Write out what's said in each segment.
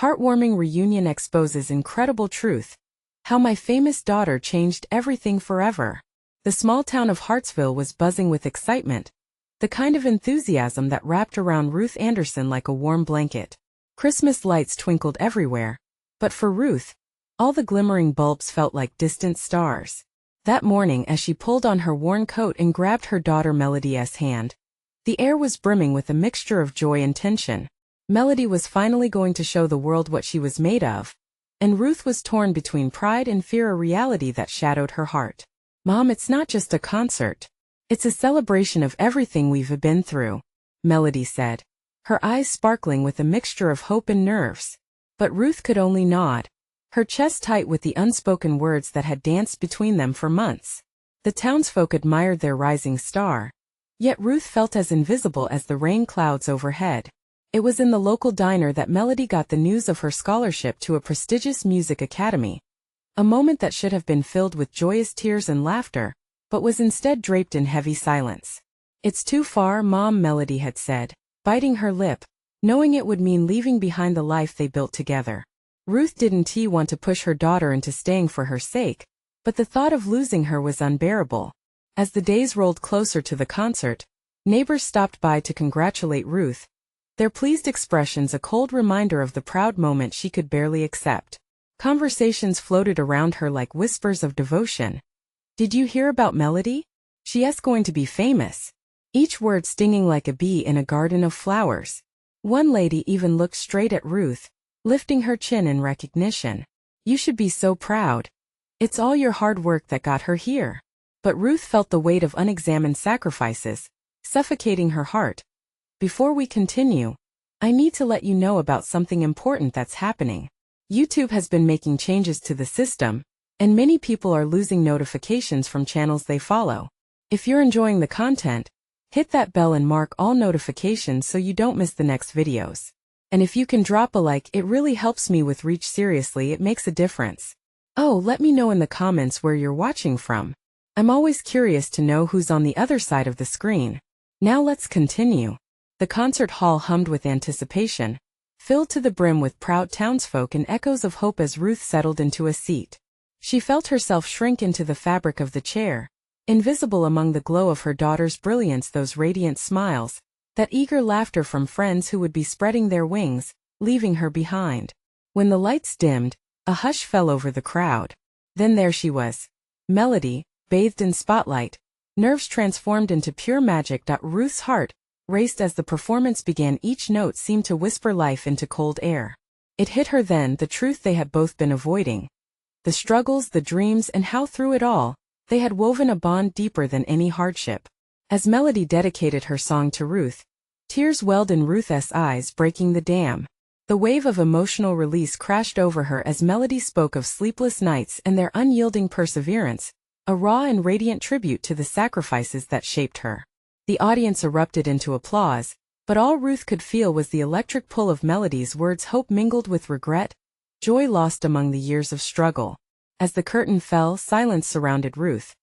Heartwarming reunion exposes incredible truth. How my famous daughter changed everything forever. The small town of Hartsville was buzzing with excitement, the kind of enthusiasm that wrapped around Ruth Anderson like a warm blanket. Christmas lights twinkled everywhere, but for Ruth, all the glimmering bulbs felt like distant stars. That morning, as she pulled on her worn coat and grabbed her daughter Melody's hand, the air was brimming with a mixture of joy and tension. Melody was finally going to show the world what she was made of, and Ruth was torn between pride and fear, a reality that shadowed her heart. "Mom, it's not just a concert. It's a celebration of everything we've been through," Melody said, her eyes sparkling with a mixture of hope and nerves. But Ruth could only nod, her chest tight with the unspoken words that had danced between them for months. The townsfolk admired their rising star, yet Ruth felt as invisible as the rain clouds overhead. It was in the local diner that Melody got the news of her scholarship to a prestigious music academy, a moment that should have been filled with joyous tears and laughter, but was instead draped in heavy silence. "It's too far, Mom," Melody had said, biting her lip, knowing it would mean leaving behind the life they built together. Ruth didn't want to push her daughter into staying for her sake, but the thought of losing her was unbearable. As the days rolled closer to the concert, neighbors stopped by to congratulate Ruth, their pleased expressions a cold reminder of the proud moment she could barely accept. Conversations floated around her like whispers of devotion. "Did you hear about Melody? She's going to be famous," each word stinging like a bee in a garden of flowers. One lady even looked straight at Ruth, lifting her chin in recognition. "You should be so proud. It's all your hard work that got her here." But Ruth felt the weight of unexamined sacrifices, suffocating her heart. "Before we continue, I need to let you know about something important that's happening. YouTube has been making changes to the system, and many people are losing notifications from channels they follow. If you're enjoying the content, hit that bell and mark all notifications so you don't miss the next videos. And if you can drop a like, it really helps me with reach. Seriously, it makes a difference. Oh, let me know in the comments where you're watching from. I'm always curious to know who's on the other side of the screen. Now let's continue." The concert hall hummed with anticipation, filled to the brim with proud townsfolk and echoes of hope as Ruth settled into a seat. She felt herself shrink into the fabric of the chair, invisible among the glow of her daughter's brilliance, those radiant smiles, that eager laughter from friends who would be spreading their wings, leaving her behind. When the lights dimmed, a hush fell over the crowd. Then there she was, Melody, bathed in spotlight, nerves transformed into pure magic. Ruth's heart raced as the performance began. Each note seemed to whisper life into cold air. It hit her then, the truth they had both been avoiding. The struggles, the dreams, and how through it all, they had woven a bond deeper than any hardship. As Melody dedicated her song to Ruth, tears welled in Ruth's eyes, breaking the dam. The wave of emotional release crashed over her as Melody spoke of sleepless nights and their unyielding perseverance, a raw and radiant tribute to the sacrifices that shaped her. The audience erupted into applause, but all Ruth could feel was the electric pull of Melody's words, hope mingled with regret, joy lost among the years of struggle. As the curtain fell, silence surrounded Ruth.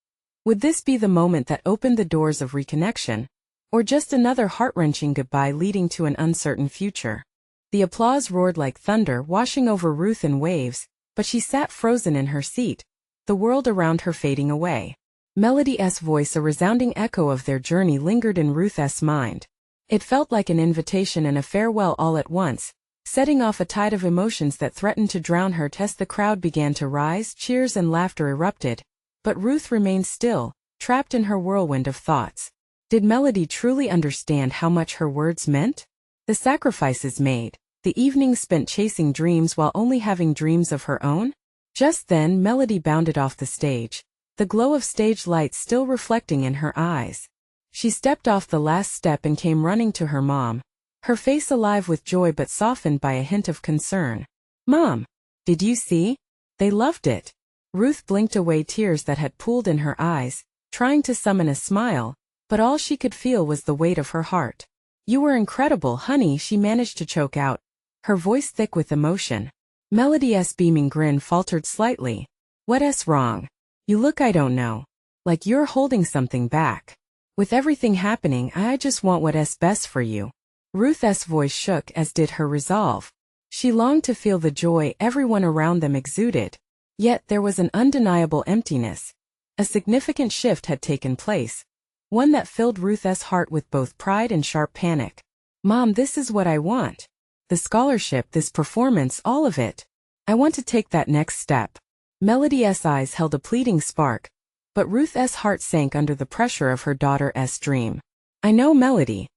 Would this be the moment that opened the doors of reconnection, or just another heart-wrenching goodbye leading to an uncertain future? The applause roared like thunder, washing over Ruth in waves, but she sat frozen in her seat, the world around her fading away. Melody's voice, a resounding echo of their journey, lingered in Ruth's mind. It felt like an invitation and a farewell all at once, setting off a tide of emotions that threatened to drown her. As the crowd began to rise, cheers and laughter erupted, but Ruth remained still, trapped in her whirlwind of thoughts. Did Melody truly understand how much her words meant? The sacrifices made, the evenings spent chasing dreams while only having dreams of her own? Just then, Melody bounded off the stage, the glow of stage lights still reflecting in her eyes. She stepped off the last step and came running to her mom, her face alive with joy but softened by a hint of concern. "Mom, did you see? They loved it." Ruth blinked away tears that had pooled in her eyes, trying to summon a smile, but all she could feel was the weight of her heart. "You were incredible, honey," she managed to choke out, her voice thick with emotion. Melody's beaming grin faltered slightly. "What's wrong? You look, I don't know, like you're holding something back. With everything happening, I just want what's best for you." Ruth's voice shook, as did her resolve. She longed to feel the joy everyone around them exuded. Yet there was an undeniable emptiness. A significant shift had taken place, one that filled Ruth's heart with both pride and sharp panic. Mom, this is what I want. The scholarship, this performance, all of it. I want to take that next step. Melody's eyes held a pleading spark, but Ruth's heart sank under the pressure of her daughter's dream. I know, Melody.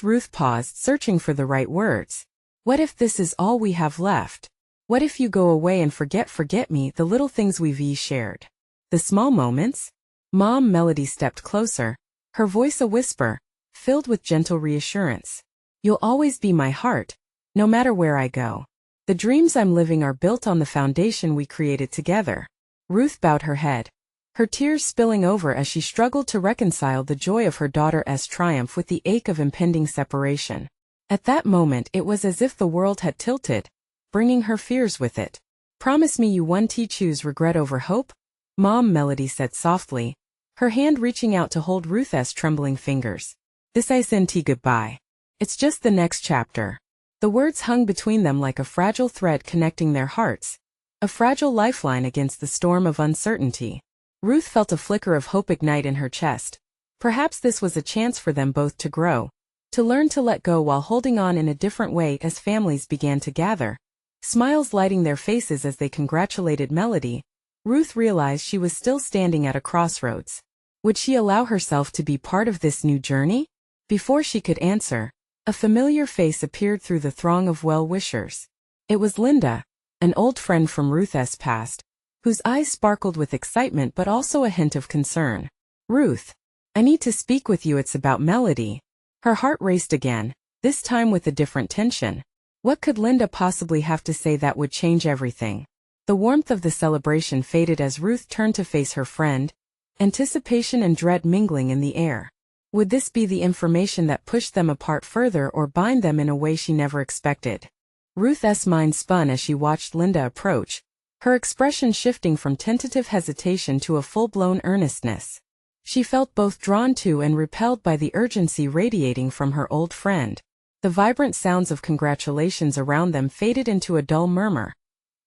Ruth paused, searching for the right words. What if this is all we have left? What if you go away and forget me, the little things we've shared? The small moments? Mom, Melody stepped closer, her voice a whisper, filled with gentle reassurance. You'll always be my heart, no matter where I go. The dreams I'm living are built on the foundation we created together. Ruth bowed her head, her tears spilling over as she struggled to reconcile the joy of her daughter's triumph with the ache of impending separation. At that moment it was as if the world had tilted, bringing her fears with it. Promise me you won't choose regret over hope? Mom, Melody said softly, her hand reaching out to hold Ruth's trembling fingers. This isn't goodbye. It's just the next chapter. The words hung between them like a fragile thread connecting their hearts, a fragile lifeline against the storm of uncertainty. Ruth felt a flicker of hope ignite in her chest. Perhaps this was a chance for them both to grow, to learn to let go while holding on in a different way. As families began to gather, smiles lighting their faces as they congratulated Melody, Ruth realized she was still standing at a crossroads. Would she allow herself to be part of this new journey? Before she could answer, a familiar face appeared through the throng of well-wishers. It was Linda, an old friend from Ruth's past, whose eyes sparkled with excitement but also a hint of concern. Ruth, I need to speak with you. It's about Melody. Her heart raced again, this time with a different tension. What could Linda possibly have to say that would change everything? The warmth of the celebration faded as Ruth turned to face her friend, anticipation and dread mingling in the air. Would this be the information that pushed them apart further or bind them in a way she never expected? Ruth's mind spun as she watched Linda approach, her expression shifting from tentative hesitation to a full-blown earnestness. She felt both drawn to and repelled by the urgency radiating from her old friend. The vibrant sounds of congratulations around them faded into a dull murmur,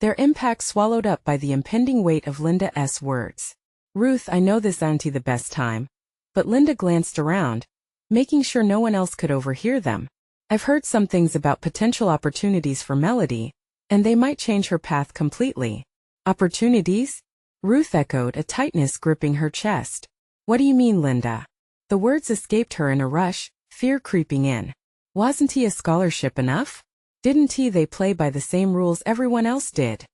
their impact swallowed up by the impending weight of Linda's words. Ruth, I know this isn't the best time. But Linda glanced around, making sure no one else could overhear them. I've heard some things about potential opportunities for Melody, and they might change her path completely. Opportunities? Ruth echoed, a tightness gripping her chest. What do you mean, Linda? The words escaped her in a rush, fear creeping in. Wasn't he a scholarship enough? Didn't they play by the same rules everyone else did?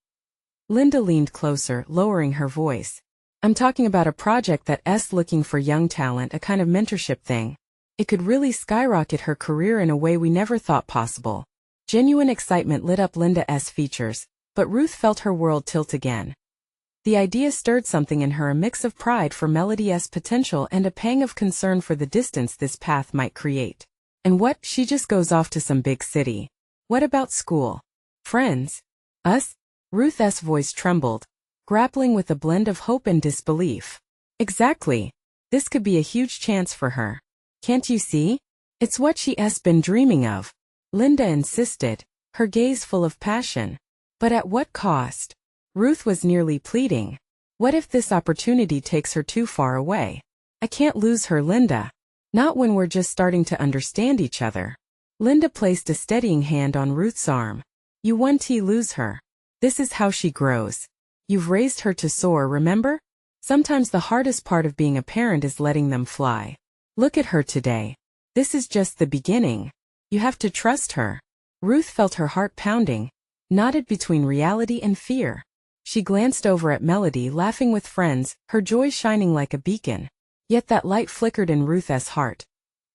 Linda leaned closer, lowering her voice. I'm talking about a project that's looking for young talent, a kind of mentorship thing. It could really skyrocket her career in a way we never thought possible. Genuine excitement lit up Linda's features, but Ruth felt her world tilt again. The idea stirred something in her, a mix of pride for Melody's potential and a pang of concern for the distance this path might create. And what, she just goes off to some big city? What about school? Friends? Us? Ruth's voice trembled, grappling with a blend of hope and disbelief. Exactly. This could be a huge chance for her. Can't you see? It's what she's been dreaming of. Linda insisted, her gaze full of passion. But at what cost? Ruth was nearly pleading. What if this opportunity takes her too far away? I can't lose her, Linda. Not when we're just starting to understand each other. Linda placed a steadying hand on Ruth's arm. You won't lose her. This is how she grows. You've raised her to soar, remember? Sometimes the hardest part of being a parent is letting them fly. Look at her today. This is just the beginning. You have to trust her. Ruth felt her heart pounding, knotted between reality and fear. She glanced over at Melody, laughing with friends, her joy shining like a beacon. Yet that light flickered in Ruth's heart.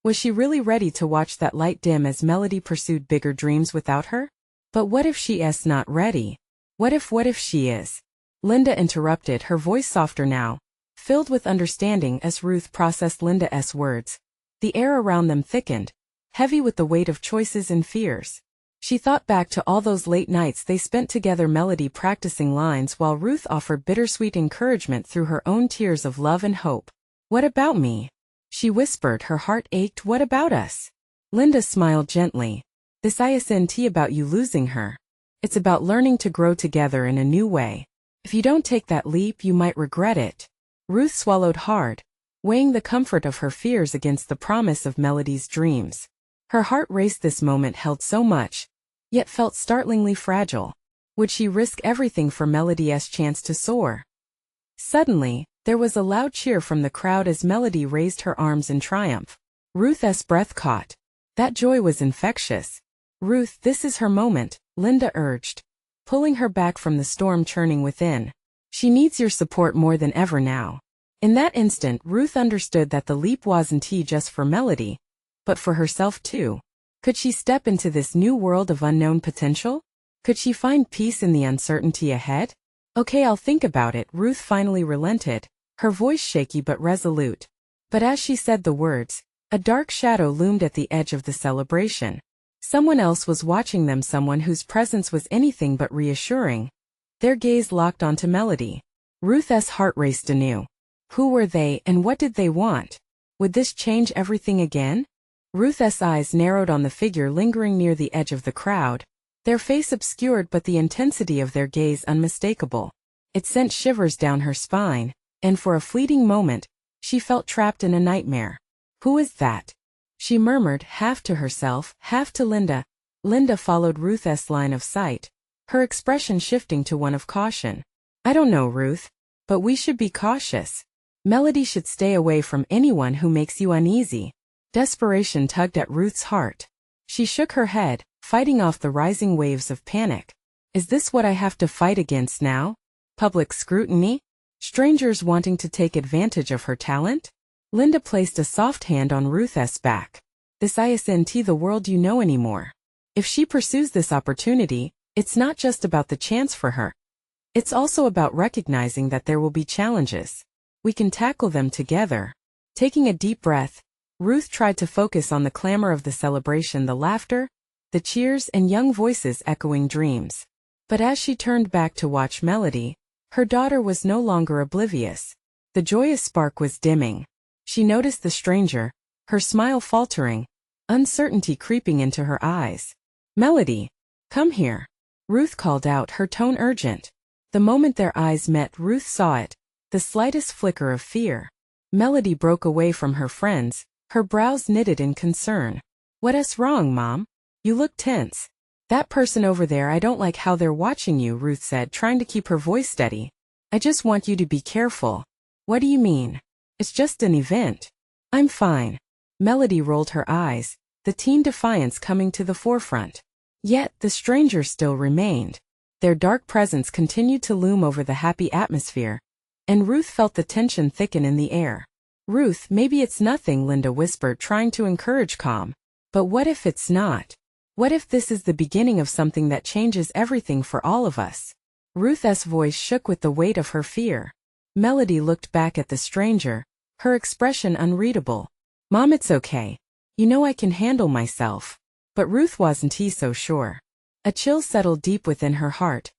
Was she really ready to watch that light dim as Melody pursued bigger dreams without her? But what if she's not ready? What if she is? Linda interrupted, her voice softer now, filled with understanding as Ruth processed Linda's words. The air around them thickened, heavy with the weight of choices and fears. She thought back to all those late nights they spent together, Melody practicing lines while Ruth offered bittersweet encouragement through her own tears of love and hope. What about me? She whispered, her heart ached. What about us? Linda smiled gently. This isn't about you losing her. It's about learning to grow together in a new way. If you don't take that leap, you might regret it. Ruth swallowed hard, weighing the comfort of her fears against the promise of Melody's dreams. Her heart raced. This moment held so much, yet felt startlingly fragile. Would she risk everything for Melody's chance to soar? Suddenly, there was a loud cheer from the crowd as Melody raised her arms in triumph. Ruth's breath caught. That joy was infectious. Ruth, this is her moment, Linda urged, pulling her back from the storm churning within. She needs your support more than ever now. In that instant, Ruth understood that the leap wasn't just for Melody, but for herself too. Could she step into this new world of unknown potential? Could she find peace in the uncertainty ahead? Okay, I'll think about it. Ruth finally relented, her voice shaky but resolute. But as she said the words, a dark shadow loomed at the edge of the celebration. Someone else was watching them, someone whose presence was anything but reassuring. Their gaze locked onto Melody. Ruth's heart raced anew. Who were they, and what did they want? Would this change everything again? Ruth's eyes narrowed on the figure lingering near the edge of the crowd, their face obscured but the intensity of their gaze unmistakable. It sent shivers down her spine, and for a fleeting moment, she felt trapped in a nightmare. Who is that? She murmured, half to herself, half to Linda. Linda followed Ruth's line of sight, her expression shifting to one of caution. I don't know, Ruth, but we should be cautious. Melody should stay away from anyone who makes you uneasy. Desperation tugged at Ruth's heart. She shook her head, fighting off the rising waves of panic. Is this what I have to fight against now? Public scrutiny? Strangers wanting to take advantage of her talent? Linda placed a soft hand on Ruth's back. This isn't the world you know anymore. If she pursues this opportunity, it's not just about the chance for her. It's also about recognizing that there will be challenges. We can tackle them together. Taking a deep breath, Ruth tried to focus on the clamor of the celebration, the laughter, the cheers, and young voices echoing dreams. But as she turned back to watch Melody, her daughter was no longer oblivious. The joyous spark was dimming. She noticed the stranger, her smile faltering, uncertainty creeping into her eyes. Melody, come here. Ruth called out, her tone urgent. The moment their eyes met, Ruth saw it, the slightest flicker of fear. Melody broke away from her friends, her brows knitted in concern. What's wrong, Mom? You look tense. That person over there, I don't like how they're watching you, Ruth said, trying to keep her voice steady. I just want you to be careful. What do you mean? It's just an event. I'm fine. Melody rolled her eyes, the teen defiance coming to the forefront. Yet, the stranger still remained. Their dark presence continued to loom over the happy atmosphere, and Ruth felt the tension thicken in the air. Ruth, maybe it's nothing, Linda whispered, trying to encourage calm. But what if it's not? What if this is the beginning of something that changes everything for all of us? Ruth's voice shook with the weight of her fear. Melody looked back at the stranger, her expression unreadable. Mom, it's okay. You know I can handle myself. But Ruth wasn't so sure. A chill settled deep within her heart.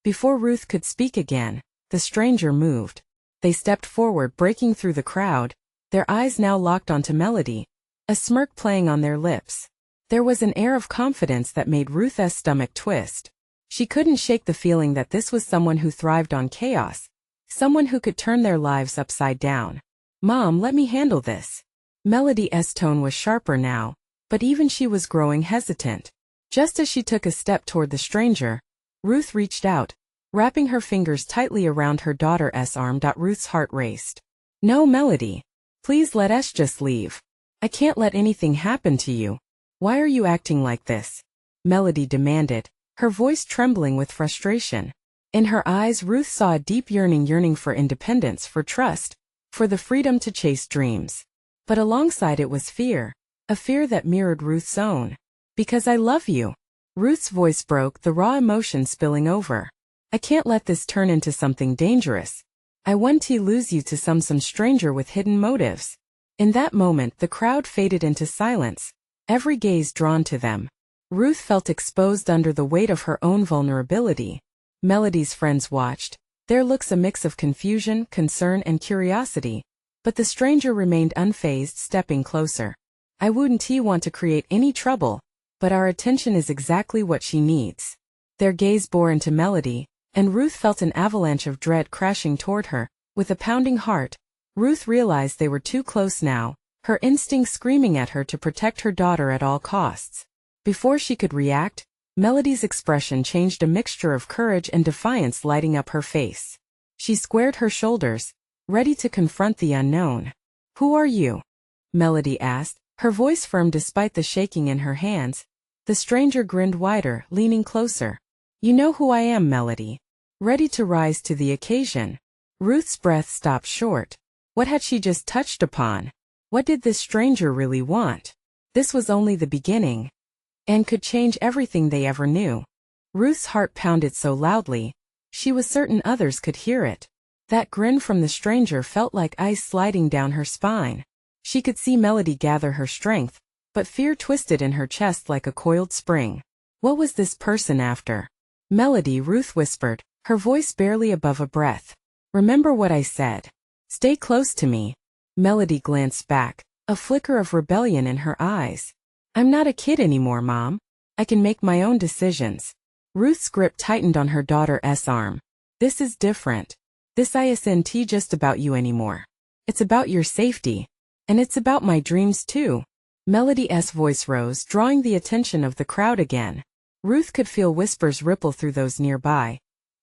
Before Ruth could speak again, the stranger moved. They stepped forward, breaking through the crowd, their eyes now locked onto Melody, a smirk playing on their lips. There was an air of confidence that made Ruth's stomach twist. She couldn't shake the feeling that this was someone who thrived on chaos, someone who could turn their lives upside down. Mom, let me handle this. Melody's tone was sharper now, but even she was growing hesitant. Just as she took a step toward the stranger, Ruth reached out, wrapping her fingers tightly around her daughter's arm. Ruth's heart raced. No, Melody. Please let us just leave. I can't let anything happen to you. Why are you acting like this? Melody demanded, her voice trembling with frustration. In her eyes, Ruth saw a deep yearning for independence, for trust, for the freedom to chase dreams. But alongside it was fear, a fear that mirrored Ruth's own. Because I love you. Ruth's voice broke, the raw emotion spilling over. I can't let this turn into something dangerous. I won't lose you to some stranger with hidden motives. In that moment, the crowd faded into silence, every gaze drawn to them. Ruth felt exposed under the weight of her own vulnerability. Melody's friends watched, their looks a mix of confusion, concern, and curiosity. But the stranger remained unfazed, stepping closer. I wouldn't want to create any trouble, but our attention is exactly what she needs. Their gaze bore into Melody, and Ruth felt an avalanche of dread crashing toward her. With a pounding heart, Ruth realized they were too close now, her instinct screaming at her to protect her daughter at all costs. Before she could react, Melody's expression changed, a mixture of courage and defiance lighting up her face. She squared her shoulders, ready to confront the unknown. "Who are you?" Melody asked, her voice firm despite the shaking in her hands. The stranger grinned wider, leaning closer. "You know who I am, Melody." Ready to rise to the occasion. Ruth's breath stopped short. What had she just touched upon? What did this stranger really want? This was only the beginning, and could change everything they ever knew. Ruth's heart pounded so loudly, she was certain others could hear it. That grin from the stranger felt like ice sliding down her spine. She could see Melody gather her strength, but fear twisted in her chest like a coiled spring. What was this person after? "Melody," Ruth whispered, her voice barely above a breath. "Remember what I said. Stay close to me." Melody glanced back, a flicker of rebellion in her eyes. "I'm not a kid anymore, Mom. I can make my own decisions." Ruth's grip tightened on her daughter's arm. "This is different. This isn't just about you anymore. It's about your safety. And it's about my dreams too." Melody's voice rose, drawing the attention of the crowd again. Ruth could feel whispers ripple through those nearby,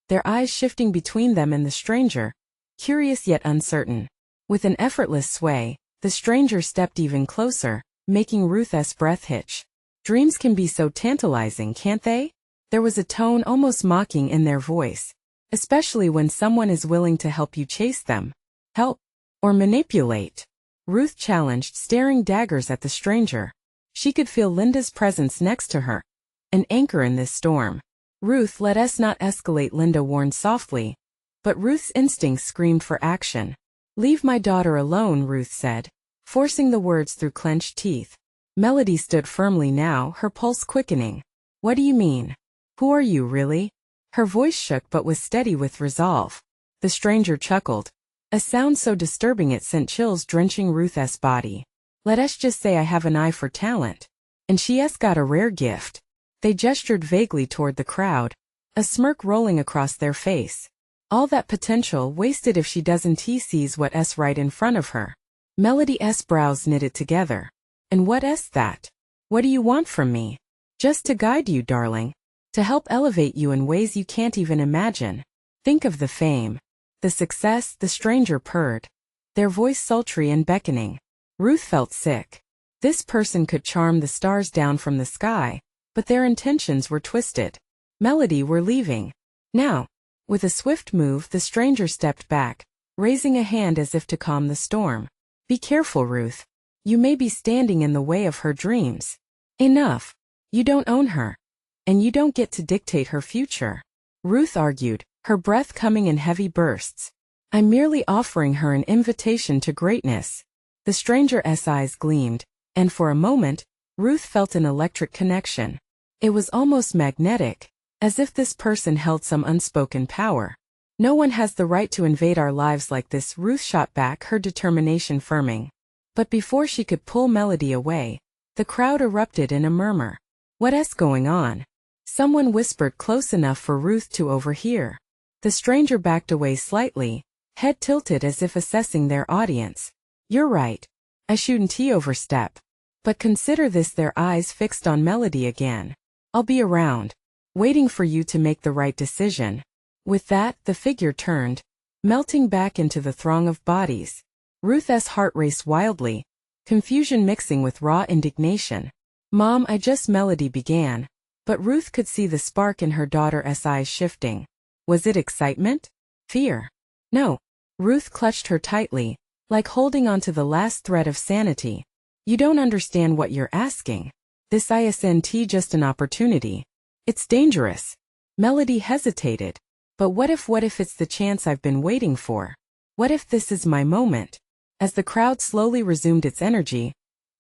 their eyes shifting between them and the stranger, curious yet uncertain. With an effortless sway, the stranger stepped even closer, making Ruth's breath hitch. "Dreams can be so tantalizing, can't they?" There was a tone almost mocking in their voice, especially when someone is willing to help you chase them. "Help? Or manipulate?" Ruth challenged, staring daggers at the stranger. She could feel Linda's presence next to her, an anchor in this storm. "Ruth, let us not escalate," Linda warned softly, but Ruth's instincts screamed for action. "Leave my daughter alone," Ruth said, forcing the words through clenched teeth. Melody stood firmly now, her pulse quickening. "What do you mean? Who are you, really?" Her voice shook but was steady with resolve. The stranger chuckled, a sound so disturbing it sent chills drenching Ruth's body. "Let us just say I have an eye for talent. And she's got a rare gift." They gestured vaguely toward the crowd, a smirk rolling across their face. "All that potential wasted if she doesn't sees what's right in front of her." Melody's brows knitted together. "And what's that? What do you want from me?" "Just to guide you, darling. To help elevate you in ways you can't even imagine. Think of the fame, the success," the stranger purred, their voice sultry and beckoning. Ruth felt sick. This person could charm the stars down from the sky, but their intentions were twisted. Melody were leaving. Now. With a swift move, the stranger stepped back, raising a hand as if to calm the storm. "Be careful, Ruth. You may be standing in the way of her dreams." "Enough. You don't own her. And you don't get to dictate her future," Ruth argued, her breath coming in heavy bursts. "I'm merely offering her an invitation to greatness." The stranger's eyes gleamed, and for a moment, Ruth felt an electric connection. It was almost magnetic, as if this person held some unspoken power. "No one has the right to invade our lives like this," Ruth shot back, her determination firming. But before she could pull Melody away, the crowd erupted in a murmur. "What's going on?" Someone whispered close enough for Ruth to overhear. The stranger backed away slightly, head tilted as if assessing their audience. "You're right. I shouldn't overstep. But consider this," their eyes fixed on Melody again. "I'll be around, waiting for you to make the right decision." With that, the figure turned, melting back into the throng of bodies. Ruth's heart raced wildly, confusion mixing with raw indignation. "Mom, I just," Melody began, but Ruth could see the spark in her daughter's eyes shifting. Was it excitement? Fear? No. Ruth clutched her tightly, like holding on to the last thread of sanity. "You don't understand what you're asking. This isn't just an opportunity. It's dangerous." Melody hesitated. "But what if it's the chance I've been waiting for? What if this is my moment?" As the crowd slowly resumed its energy,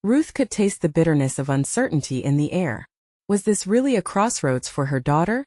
Ruth could taste the bitterness of uncertainty in the air. Was this really a crossroads for her daughter?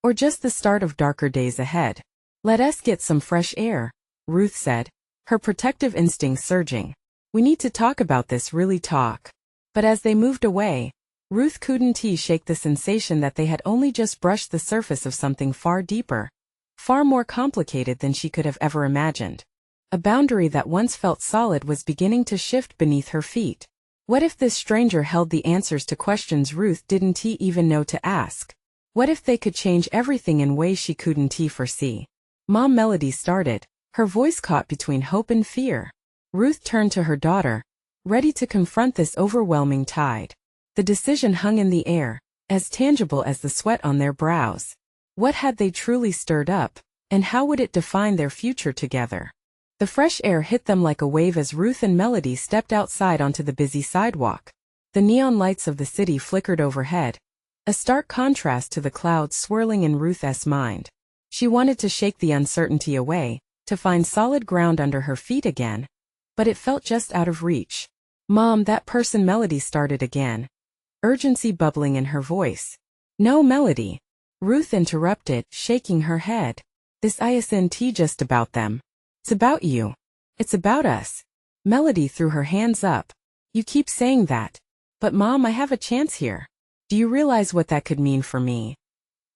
Or just the start of darker days ahead? "Let us get some fresh air," Ruth said, her protective instincts surging. "We need to talk about this, really talk." But as they moved away, Ruth couldn't shake the sensation that they had only just brushed the surface of something far deeper, far more complicated than she could have ever imagined. A boundary that once felt solid was beginning to shift beneath her feet. What if this stranger held the answers to questions Ruth didn't even know to ask? What if they could change everything in ways she couldn't foresee? Mom, Melody started, her voice caught between hope and fear. Ruth turned to her daughter, ready to confront this overwhelming tide. The decision hung in the air, as tangible as the sweat on their brows. What had they truly stirred up, and how would it define their future together? The fresh air hit them like a wave as Ruth and Melody stepped outside onto the busy sidewalk. The neon lights of the city flickered overhead, a stark contrast to the clouds swirling in Ruth's mind. She wanted to shake the uncertainty away, to find solid ground under her feet again, but it felt just out of reach. Mom, that person, Melody started again, urgency bubbling in her voice. No, Melody, Ruth interrupted, shaking her head. This isn't just about them. It's about you. It's about us. Melody threw her hands up. You keep saying that. But Mom, I have a chance here. Do you realize what that could mean for me?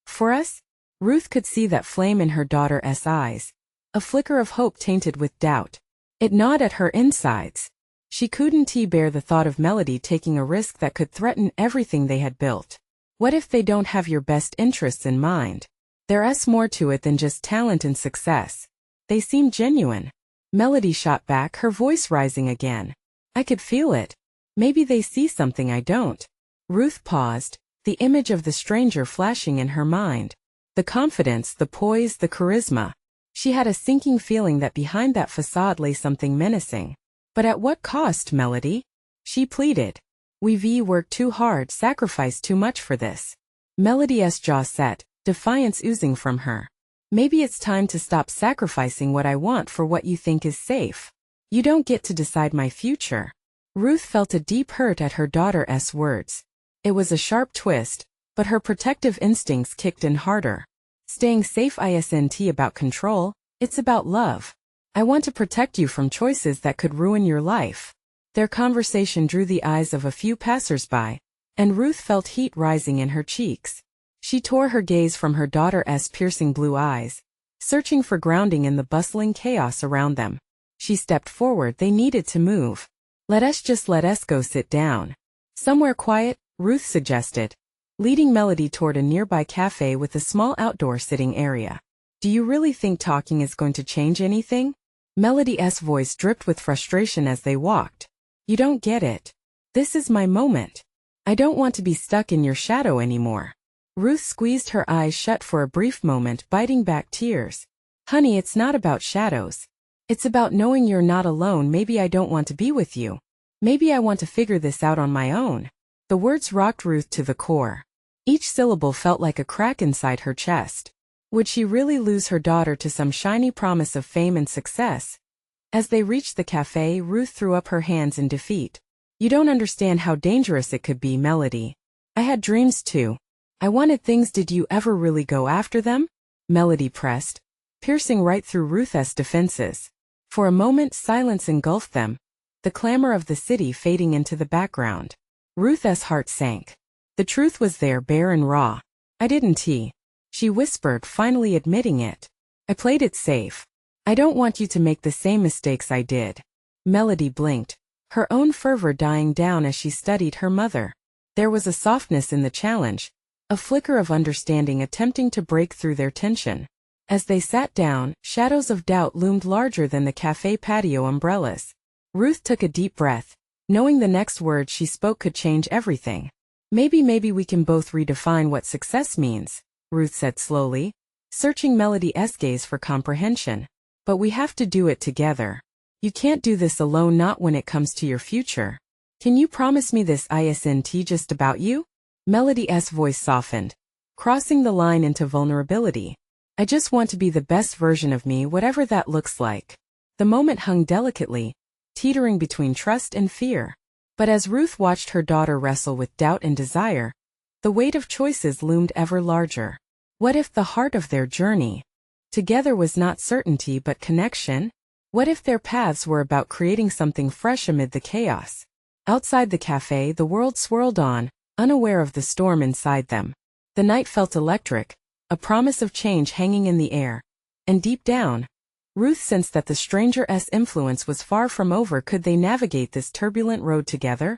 For us? Ruth could see that flame in her daughter's eyes, a flicker of hope tainted with doubt. It gnawed at her insides. She couldn't bear the thought of Melody taking a risk that could threaten everything they had built. What if they don't have your best interests in mind? There's more to it than just talent and success. They seem genuine. Melody shot back, her voice rising again. I could feel it. Maybe they see something I don't. Ruth paused, the image of the stranger flashing in her mind. The confidence, the poise, the charisma. She had a sinking feeling that behind that facade lay something menacing. But at what cost, Melody? She pleaded. We've worked too hard, sacrificed too much for this. Melody's jaw set, defiance oozing from her. Maybe it's time to stop sacrificing what I want for what you think is safe. You don't get to decide my future. Ruth felt a deep hurt at her daughter's words. It was a sharp twist, but her protective instincts kicked in harder. Staying safe isn't about control, it's about love. I want to protect you from choices that could ruin your life. Their conversation drew the eyes of a few passers-by, and Ruth felt heat rising in her cheeks. She tore her gaze from her daughter's piercing blue eyes, searching for grounding in the bustling chaos around them. She stepped forward. They needed to move. Let us go sit down. Somewhere quiet, Ruth suggested, leading Melody toward a nearby cafe with a small outdoor sitting area. Do you really think talking is going to change anything? Melody's voice dripped with frustration as they walked. You don't get it. This is my moment. I don't want to be stuck in your shadow anymore. Ruth squeezed her eyes shut for a brief moment, biting back tears. Honey, it's not about shadows. It's about knowing you're not alone. Maybe I don't want to be with you. Maybe I want to figure this out on my own. The words rocked Ruth to the core. Each syllable felt like a crack inside her chest. Would she really lose her daughter to some shiny promise of fame and success? As they reached the cafe, Ruth threw up her hands in defeat. You don't understand how dangerous it could be, Melody. I had dreams too. I wanted things. Did you ever really go after them? Melody pressed, piercing right through Ruth's defenses. For a moment, silence engulfed them, the clamor of the city fading into the background. Ruth's heart sank. The truth was there, bare and raw. I didn't. She whispered, finally admitting it. I played it safe. I don't want you to make the same mistakes I did. Melody blinked, her own fervor dying down as she studied her mother. There was a softness in the challenge, a flicker of understanding attempting to break through their tension. As they sat down, shadows of doubt loomed larger than the cafe patio umbrellas. Ruth took a deep breath, knowing the next words she spoke could change everything. Maybe we can both redefine what success means, Ruth said slowly, searching Melody's gaze for comprehension. But we have to do it together. You can't do this alone, not when it comes to your future. Can you promise me this isn't just about you? Melody's voice softened, crossing the line into vulnerability. I just want to be the best version of me, whatever that looks like. The moment hung delicately, teetering between trust and fear. But as Ruth watched her daughter wrestle with doubt and desire, the weight of choices loomed ever larger. What if the heart of their journey together was not certainty but connection? What if their paths were about creating something fresh amid the chaos? Outside the cafe, the world swirled on, unaware of the storm inside them. The night felt electric, a promise of change hanging in the air. And deep down, Ruth sensed that the stranger's influence was far from over. Could they navigate this turbulent road together?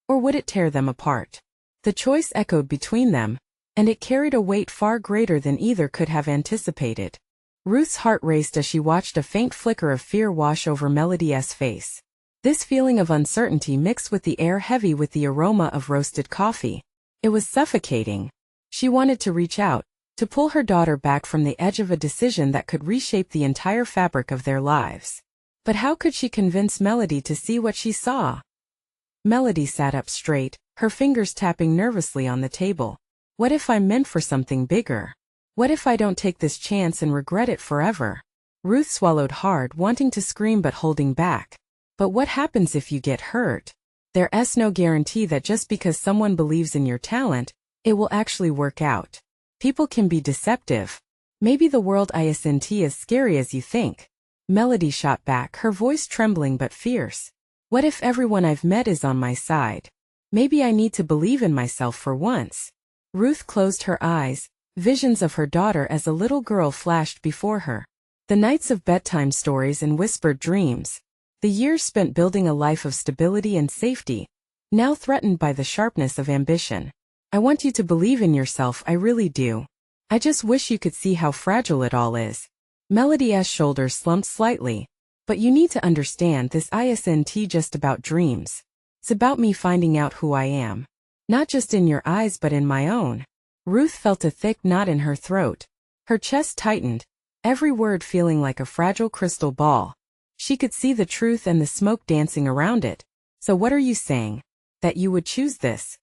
Or would it tear them apart? The choice echoed between them, and it carried a weight far greater than either could have anticipated. Ruth's heart raced as she watched a faint flicker of fear wash over Melody's face. This feeling of uncertainty mixed with the air heavy with the aroma of roasted coffee. It was suffocating. She wanted to reach out, to pull her daughter back from the edge of a decision that could reshape the entire fabric of their lives. But how could she convince Melody to see what she saw? Melody sat up straight, her fingers tapping nervously on the table. What if I'm meant for something bigger? What if I don't take this chance and regret it forever? Ruth swallowed hard, wanting to scream but holding back. But what happens if you get hurt? There's no guarantee that just because someone believes in your talent, it will actually work out. People can be deceptive. Maybe the world isn't as scary as you think. Melody shot back, her voice trembling but fierce. What if everyone I've met is on my side? Maybe I need to believe in myself for once. Ruth closed her eyes. Visions of her daughter as a little girl flashed before her. The nights of bedtime stories and whispered dreams. The years spent building a life of stability and safety, now threatened by the sharpness of ambition. I want you to believe in yourself, I really do. I just wish you could see how fragile it all is. Melody's shoulders slumped slightly. But you need to understand, this isn't just about dreams. It's about me finding out who I am. Not just in your eyes but in my own. Ruth felt a thick knot in her throat. Her chest tightened, every word feeling like a fragile crystal ball. She could see the truth and the smoke dancing around it. So what are you saying? That you would choose this?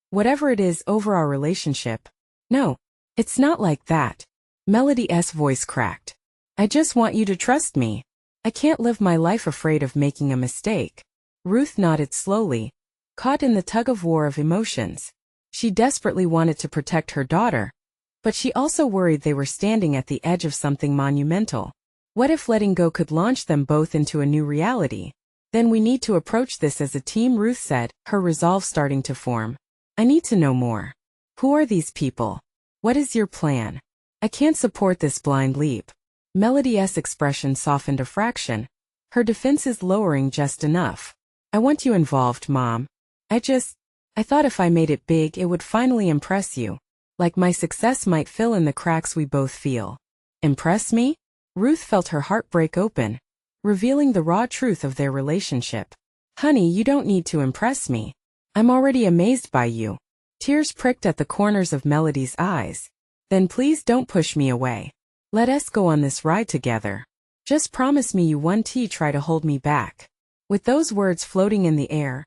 Whatever it is over our relationship? No, it's not like that. Melody's voice cracked. I just want you to trust me. I can't live my life afraid of making a mistake. Ruth nodded slowly, caught in the tug-of-war of emotions. She desperately wanted to protect her daughter, but she also worried they were standing at the edge of something monumental. What if letting go could launch them both into a new reality? Then we need to approach this as a team, Ruth said, her resolve starting to form. I need to know more. Who are these people? What is your plan? I can't support this blind leap. Melody's expression softened a fraction, her defenses lowering just enough. I want you involved, Mom. I thought if I made it big it would finally impress you. Like my success might fill in the cracks we both feel. Impress me? Ruth felt her heart break open, revealing the raw truth of their relationship. Honey, you don't need to impress me. I'm already amazed by you. Tears pricked at the corners of Melody's eyes. Then please don't push me away. Let us go on this ride together. Just promise me you won't try to hold me back. With those words floating in the air,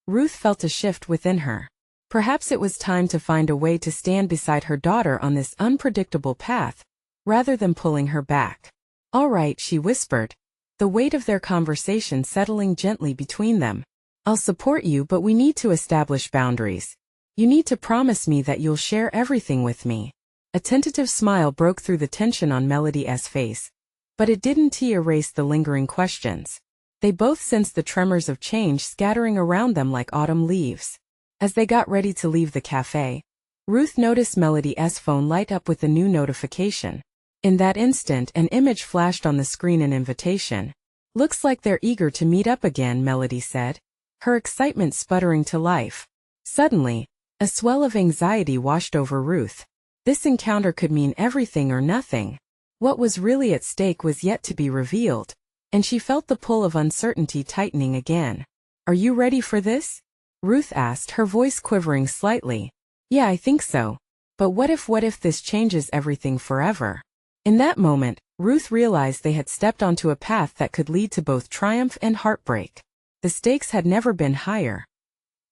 Ruth felt a shift within her. Perhaps it was time to find a way to stand beside her daughter on this unpredictable path, rather than pulling her back. All right, she whispered, the weight of their conversation settling gently between them. I'll support you, but we need to establish boundaries. You need to promise me that you'll share everything with me. A tentative smile broke through the tension on Melody's face, but it didn't erase the lingering questions. They both sensed the tremors of change scattering around them like autumn leaves. As they got ready to leave the cafe, Ruth noticed Melody's phone light up with a new notification. In that instant, an image flashed on the screen, an invitation. Looks like they're eager to meet up again, Melody said, her excitement sputtering to life. Suddenly, a swell of anxiety washed over Ruth. This encounter could mean everything or nothing. What was really at stake was yet to be revealed, and she felt the pull of uncertainty tightening again. Are you ready for this? Ruth asked, her voice quivering slightly. Yeah, I think so. But what if this changes everything forever? In that moment, Ruth realized they had stepped onto a path that could lead to both triumph and heartbreak. The stakes had never been higher.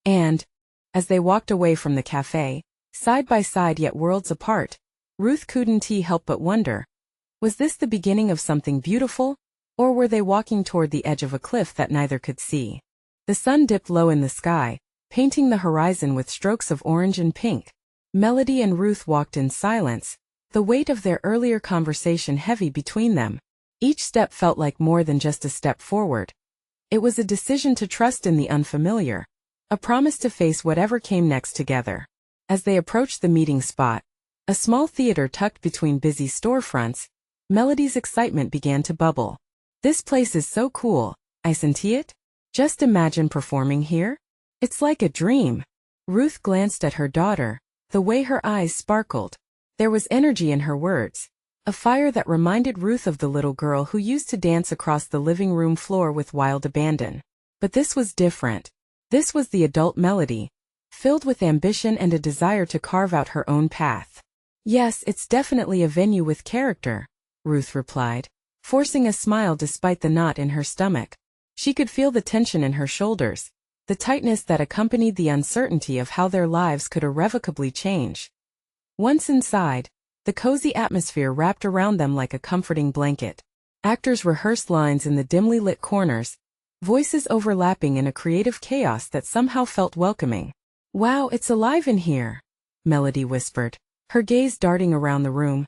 And, as they walked away from the cafe, side by side yet worlds apart, Ruth couldn't help but wonder, was this the beginning of something beautiful, or were they walking toward the edge of a cliff that neither could see? The sun dipped low in the sky, painting the horizon with strokes of orange and pink. Melody and Ruth walked in silence, the weight of their earlier conversation heavy between them. Each step felt like more than just a step forward. It was a decision to trust in the unfamiliar, A promise to face whatever came next together. As they approached the meeting spot, a small theater tucked between busy storefronts, Melody's excitement began to bubble. This place is so cool, isn't it? Just imagine performing here. It's like a dream. Ruth glanced at her daughter, the way her eyes sparkled. There was energy in her words, a fire that reminded Ruth of the little girl who used to dance across the living room floor with wild abandon. But this was different. This was the adult Melody, filled with ambition and a desire to carve out her own path. Yes, it's definitely a venue with character, Ruth replied, forcing a smile despite the knot in her stomach. She could feel the tension in her shoulders, the tightness that accompanied the uncertainty of how their lives could irrevocably change. Once inside, the cozy atmosphere wrapped around them like a comforting blanket. Actors rehearsed lines in the dimly lit corners, voices overlapping in a creative chaos that somehow felt welcoming. "Wow, it's alive in here," Melody whispered, her gaze darting around the room.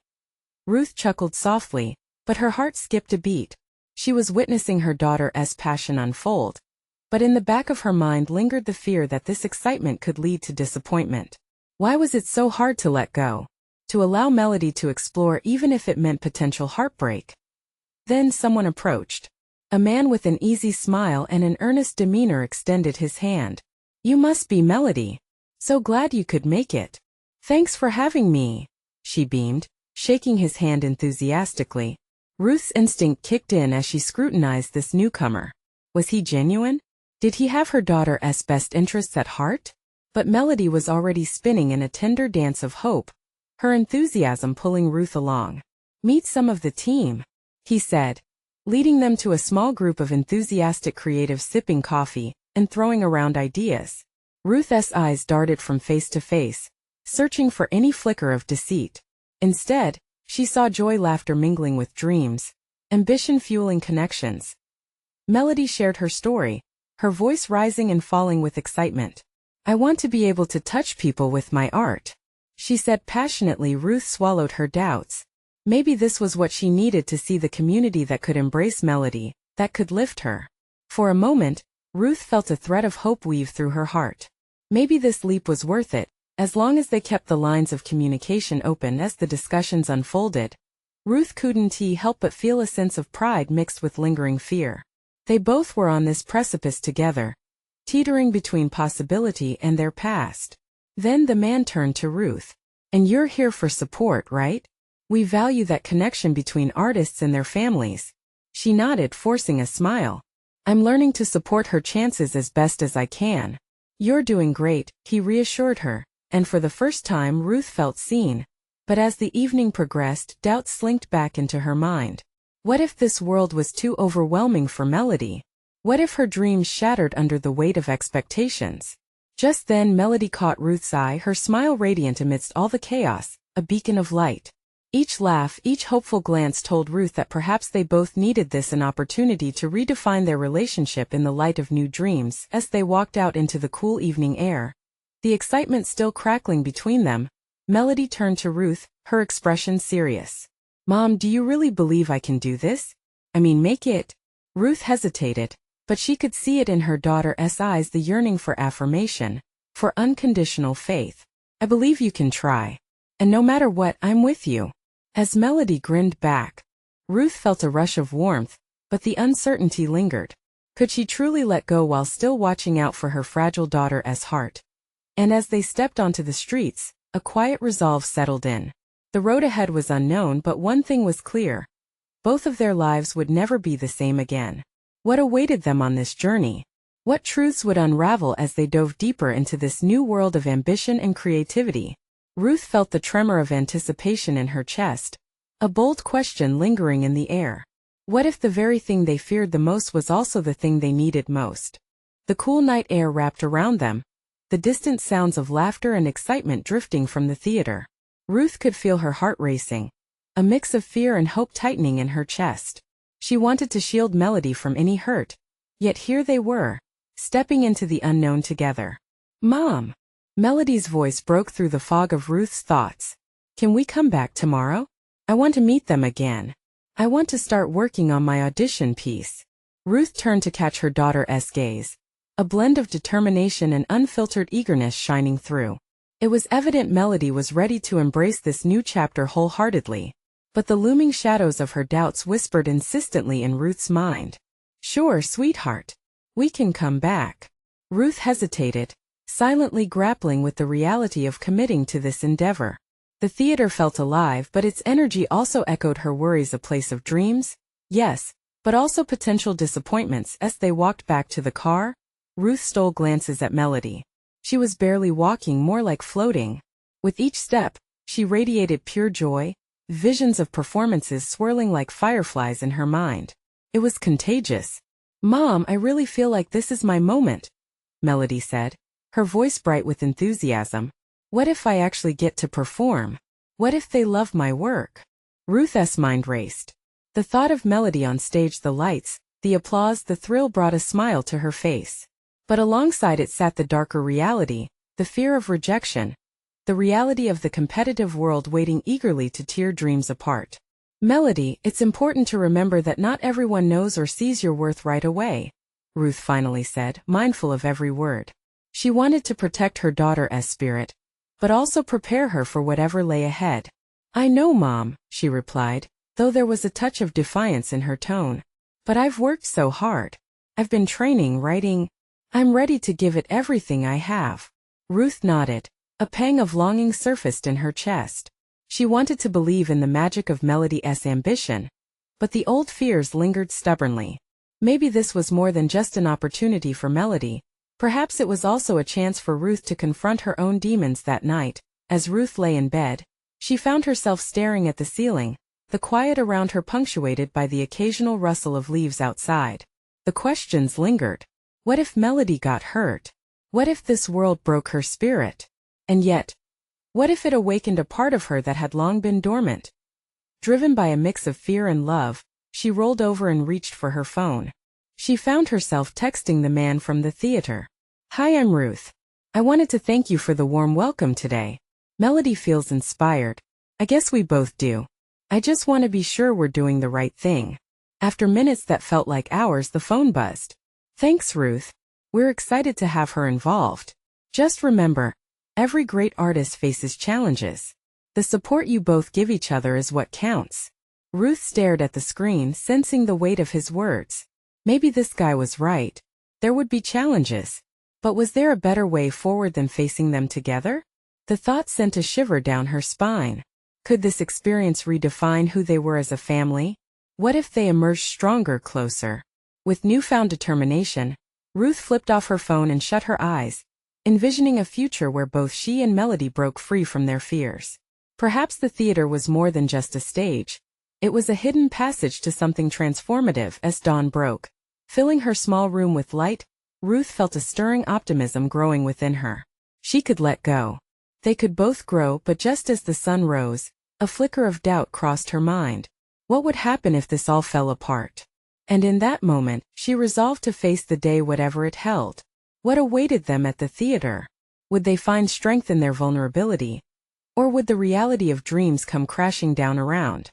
Ruth chuckled softly, but her heart skipped a beat. She was witnessing her daughter's passion unfold. But in the back of her mind lingered the fear that this excitement could lead to disappointment. Why was it so hard to let go? To allow Melody to explore even if it meant potential heartbreak? Then someone approached. A man with an easy smile and an earnest demeanor extended his hand. "You must be Melody. So glad you could make it." "Thanks for having me," she beamed, shaking his hand enthusiastically. Ruth's instinct kicked in as she scrutinized this newcomer. Was he genuine? Did he have her daughter's best interests at heart? But Melody was already spinning in a tender dance of hope, her enthusiasm pulling Ruth along. "Meet some of the team," he said, leading them to a small group of enthusiastic creatives sipping coffee and throwing around ideas. Ruth's eyes darted from face to face, searching for any flicker of deceit. Instead, she saw joy, laughter mingling with dreams, ambition fueling connections. Melody shared her story, her voice rising and falling with excitement. "I want to be able to touch people with my art," she said passionately. Ruth swallowed her doubts. Maybe this was what she needed to see, the community that could embrace Melody, that could lift her. For a moment, Ruth felt a thread of hope weave through her heart. Maybe this leap was worth it, as long as they kept the lines of communication open as the discussions unfolded. Ruth couldn't help but feel a sense of pride mixed with lingering fear. They both were on this precipice together, teetering between possibility and their past. Then the man turned to Ruth. "And you're here for support, right? We value that connection between artists and their families." She nodded, forcing a smile. "I'm learning to support her chances as best as I can." "You're doing great," he reassured her, and for the first time Ruth felt seen. But as the evening progressed, doubts slinked back into her mind. What if this world was too overwhelming for Melody? What if her dreams shattered under the weight of expectations? Just then Melody caught Ruth's eye, her smile radiant amidst all the chaos, a beacon of light. Each laugh, each hopeful glance told Ruth that perhaps they both needed this, an opportunity to redefine their relationship in the light of new dreams. As they walked out into the cool evening air, the excitement still crackling between them, Melody turned to Ruth, her expression serious. "Mom, do you really believe I can do this? I mean, make it?" Ruth hesitated, but she could see it in her daughter's eyes, the yearning for affirmation, for unconditional faith. "I believe you can try. And no matter what, I'm with you." As Melody grinned back, Ruth felt a rush of warmth, but the uncertainty lingered. Could she truly let go while still watching out for her fragile daughter's heart? And as they stepped onto the streets, a quiet resolve settled in. The road ahead was unknown, but one thing was clear. Both of their lives would never be the same again. What awaited them on this journey? What truths would unravel as they dove deeper into this new world of ambition and creativity? Ruth felt the tremor of anticipation in her chest, a bold question lingering in the air. What if the very thing they feared the most was also the thing they needed most? The cool night air wrapped around them, the distant sounds of laughter and excitement drifting from the theater. Ruth could feel her heart racing, a mix of fear and hope tightening in her chest. She wanted to shield Melody from any hurt, yet here they were, stepping into the unknown together. "Mom!" Melody's voice broke through the fog of Ruth's thoughts. "Can we come back tomorrow? I want to meet them again. I want to start working on my audition piece." Ruth turned to catch her daughter's gaze, a blend of determination and unfiltered eagerness shining through. It was evident Melody was ready to embrace this new chapter wholeheartedly, but the looming shadows of her doubts whispered insistently in Ruth's mind. "Sure, sweetheart. We can come back." Ruth hesitated, silently grappling with the reality of committing to this endeavor. The theater felt alive, but its energy also echoed her worries. A place of dreams? Yes, but also potential disappointments. As they walked back to the car, Ruth stole glances at Melody. She was barely walking, more like floating. With each step, she radiated pure joy, visions of performances swirling like fireflies in her mind. It was contagious. "Mom, I really feel like this is my moment," Melody said, her voice bright with enthusiasm. "What if I actually get to perform? What if they love my work?" Ruth's mind raced. The thought of Melody on stage, the lights, the applause, the thrill brought a smile to her face. But alongside it sat the darker reality, the fear of rejection, the reality of the competitive world waiting eagerly to tear dreams apart. "Melody, it's important to remember that not everyone knows or sees your worth right away," Ruth finally said, mindful of every word. She wanted to protect her daughter's spirit, but also prepare her for whatever lay ahead. "I know, Mom," she replied, though there was a touch of defiance in her tone. "But I've worked so hard. I've been training, writing. I'm ready to give it everything I have." Ruth nodded. A pang of longing surfaced in her chest. She wanted to believe in the magic of Melody's ambition, but the old fears lingered stubbornly. Maybe this was more than just an opportunity for Melody. Perhaps it was also a chance for Ruth to confront her own demons. That night, as Ruth lay in bed, she found herself staring at the ceiling, the quiet around her punctuated by the occasional rustle of leaves outside. The questions lingered. What if Melody got hurt? What if this world broke her spirit? And yet, what if it awakened a part of her that had long been dormant? Driven by a mix of fear and love, she rolled over and reached for her phone. She found herself texting the man from the theater. "Hi, I'm Ruth. I wanted to thank you for the warm welcome today. Melody feels inspired. I guess we both do. I just want to be sure we're doing the right thing." After minutes that felt like hours, the phone buzzed. "Thanks, Ruth. We're excited to have her involved. Just remember, every great artist faces challenges. The support you both give each other is what counts." Ruth stared at the screen, sensing the weight of his words. Maybe this guy was right. There would be challenges. But was there a better way forward than facing them together? The thought sent a shiver down her spine. Could this experience redefine who they were as a family? What if they emerged stronger, closer? With newfound determination, Ruth flipped off her phone and shut her eyes, envisioning a future where both she and Melody broke free from their fears. Perhaps the theater was more than just a stage. It was a hidden passage to something transformative. As dawn broke, filling her small room with light, Ruth felt a stirring optimism growing within her. She could let go. They could both grow, but just as the sun rose, a flicker of doubt crossed her mind. What would happen if this all fell apart? And in that moment, she resolved to face the day, whatever it held. What awaited them at the theater? Would they find strength in their vulnerability? Or would the reality of dreams come crashing down around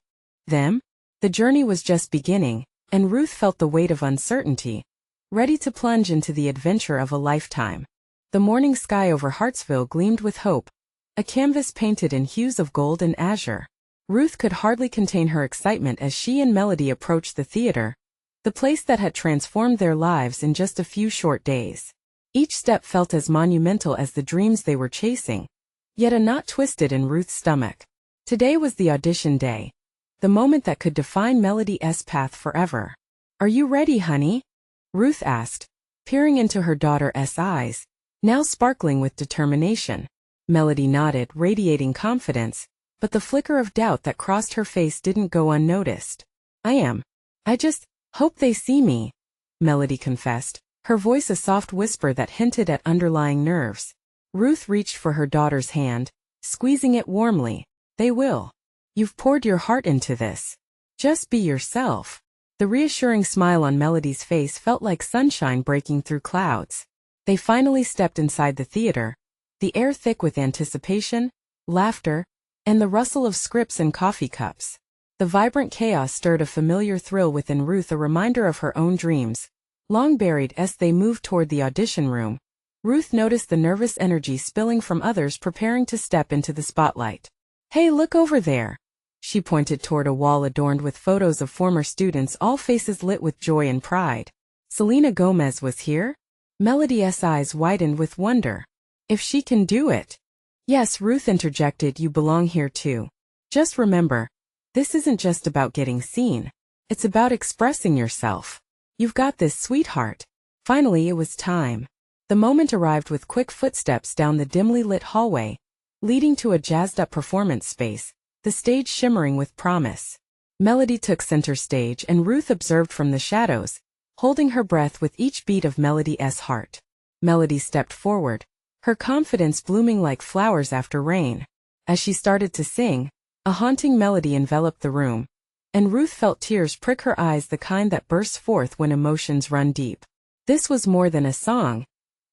them? The journey was just beginning, and Ruth felt the weight of uncertainty, ready to plunge into the adventure of a lifetime. The morning sky over Hartsville gleamed with hope, a canvas painted in hues of gold and azure. Ruth could hardly contain her excitement as she and Melody approached the theater, the place that had transformed their lives in just a few short days. Each step felt as monumental as the dreams they were chasing, yet a knot twisted in Ruth's stomach. Today was the audition day, the moment that could define Melody's path forever. "Are you ready, honey?" Ruth asked, peering into her daughter's eyes, now sparkling with determination. Melody nodded, radiating confidence, but the flicker of doubt that crossed her face didn't go unnoticed. "I am. I just hope they see me," Melody confessed, her voice a soft whisper that hinted at underlying nerves. Ruth reached for her daughter's hand, squeezing it warmly. "They will. You've poured your heart into this. Just be yourself." The reassuring smile on Melody's face felt like sunshine breaking through clouds. They finally stepped inside the theater, the air thick with anticipation, laughter, and the rustle of scripts and coffee cups. The vibrant chaos stirred a familiar thrill within Ruth, a reminder of her own dreams, long buried as they moved toward the audition room. Ruth noticed the nervous energy spilling from others preparing to step into the spotlight. "Hey, look over there." She pointed toward a wall adorned with photos of former students, all faces lit with joy and pride. Selena Gomez was here? Melody's eyes widened with wonder. "If she can do it." "Yes," Ruth interjected, "you belong here too. Just remember, this isn't just about getting seen. It's about expressing yourself. You've got this, sweetheart." Finally, it was time. The moment arrived with quick footsteps down the dimly lit hallway, leading to a jazzed-up performance space, the stage shimmering with promise. Melody took center stage and Ruth observed from the shadows, holding her breath with each beat of Melody's heart. Melody stepped forward, her confidence blooming like flowers after rain. As she started to sing, a haunting melody enveloped the room, and Ruth felt tears prick her eyes, the kind that bursts forth when emotions run deep. This was more than a song.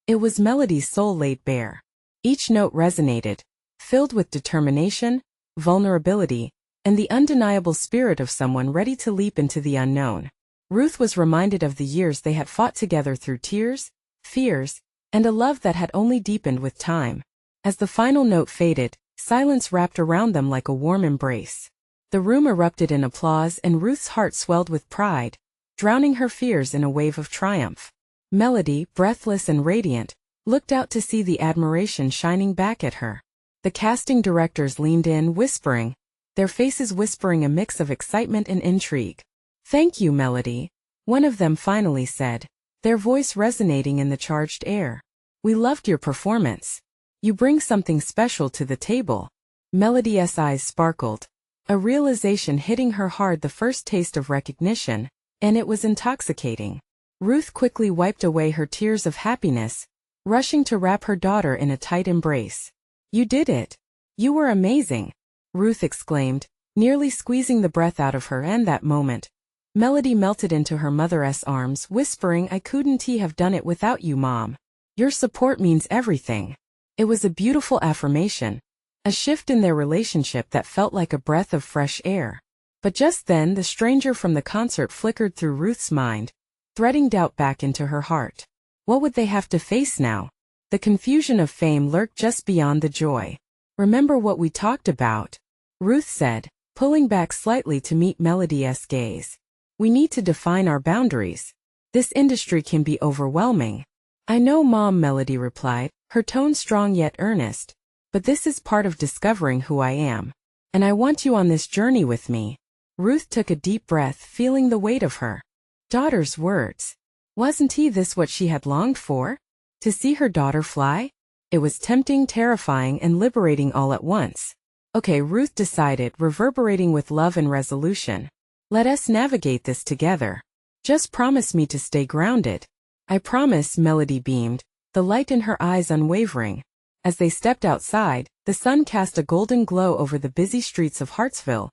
It was Melody's soul laid bare. Each note resonated, filled with determination, vulnerability, and the undeniable spirit of someone ready to leap into the unknown. Ruth was reminded of the years they had fought together through tears, fears, and a love that had only deepened with time. As the final note faded, silence wrapped around them like a warm embrace. The room erupted in applause and Ruth's heart swelled with pride, drowning her fears in a wave of triumph. Melody, breathless and radiant, looked out to see the admiration shining back at her. The casting directors leaned in, whispering, their faces whispering a mix of excitement and intrigue. "Thank you, Melody," one of them finally said, their voice resonating in the charged air. "We loved your performance. You bring something special to the table." Melody's eyes sparkled, a realization hitting her hard, the first taste of recognition, and it was intoxicating. Ruth quickly wiped away her tears of happiness, rushing to wrap her daughter in a tight embrace. "You did it. You were amazing," Ruth exclaimed, nearly squeezing the breath out of her, and that moment, Melody melted into her mother's arms, whispering, "I couldn't have done it without you, Mom. Your support means everything." It was a beautiful affirmation, a shift in their relationship that felt like a breath of fresh air. But just then the stranger from the concert flickered through Ruth's mind, threading doubt back into her heart. What would they have to face now? The confusion of fame lurked just beyond the joy. "Remember what we talked about?" Ruth said, pulling back slightly to meet Melody's gaze. "We need to define our boundaries. This industry can be overwhelming." "I know, Mom," Melody replied, her tone strong yet earnest. "But this is part of discovering who I am. And I want you on this journey with me." Ruth took a deep breath, feeling the weight of her daughter's words. Wasn't this what she had longed for? To see her daughter fly? It was tempting, terrifying, and liberating all at once. "Okay," Ruth decided, reverberating with love and resolution. "Let us navigate this together. Just promise me to stay grounded." "I promise," Melody beamed, the light in her eyes unwavering. As they stepped outside, the sun cast a golden glow over the busy streets of Hartsville,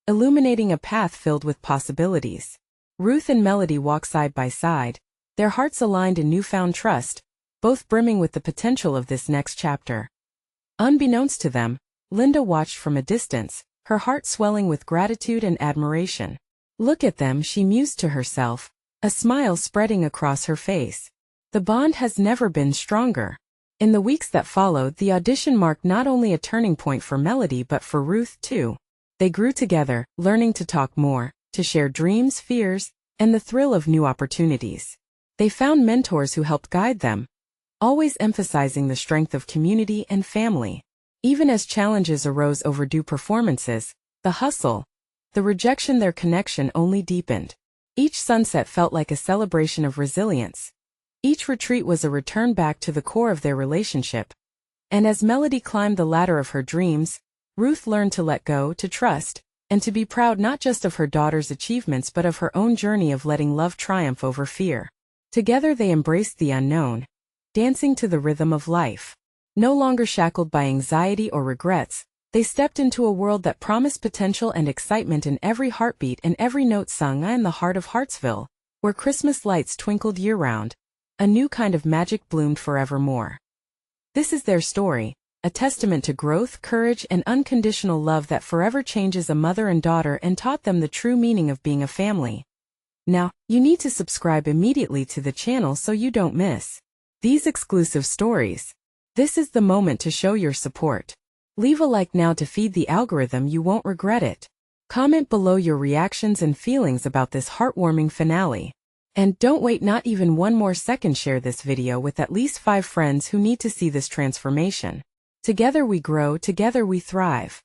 illuminating a path filled with possibilities. Ruth and Melody walked side by side, their hearts aligned in newfound trust, both brimming with the potential of this next chapter. Unbeknownst to them, Linda watched from a distance, her heart swelling with gratitude and admiration. "Look at them," she mused to herself, a smile spreading across her face. The bond has never been stronger. In the weeks that followed, the audition marked not only a turning point for Melody but for Ruth too. They grew together, learning to talk more, to share dreams, fears, and the thrill of new opportunities. They found mentors who helped guide them, always emphasizing the strength of community and family. Even as challenges arose, overdue performances, the hustle, the rejection, their connection only deepened. Each sunset felt like a celebration of resilience. Each retreat was a return back to the core of their relationship. And as Melody climbed the ladder of her dreams, Ruth learned to let go, to trust, and to be proud not just of her daughter's achievements but of her own journey of letting love triumph over fear. Together they embraced the unknown, dancing to the rhythm of life. No longer shackled by anxiety or regrets, they stepped into a world that promised potential and excitement in every heartbeat and every note sung. In the heart of Hartsville, where Christmas lights twinkled year-round, a new kind of magic bloomed forevermore. This is their story, a testament to growth, courage, and unconditional love that forever changes a mother and daughter and taught them the true meaning of being a family. Now, you need to subscribe immediately to the channel so you don't miss these exclusive stories. This is the moment to show your support. Leave a like now to feed the algorithm, you won't regret it. Comment below your reactions and feelings about this heartwarming finale. And don't wait not even one more second, share this video with at least 5 friends who need to see this transformation. Together we grow, together we thrive.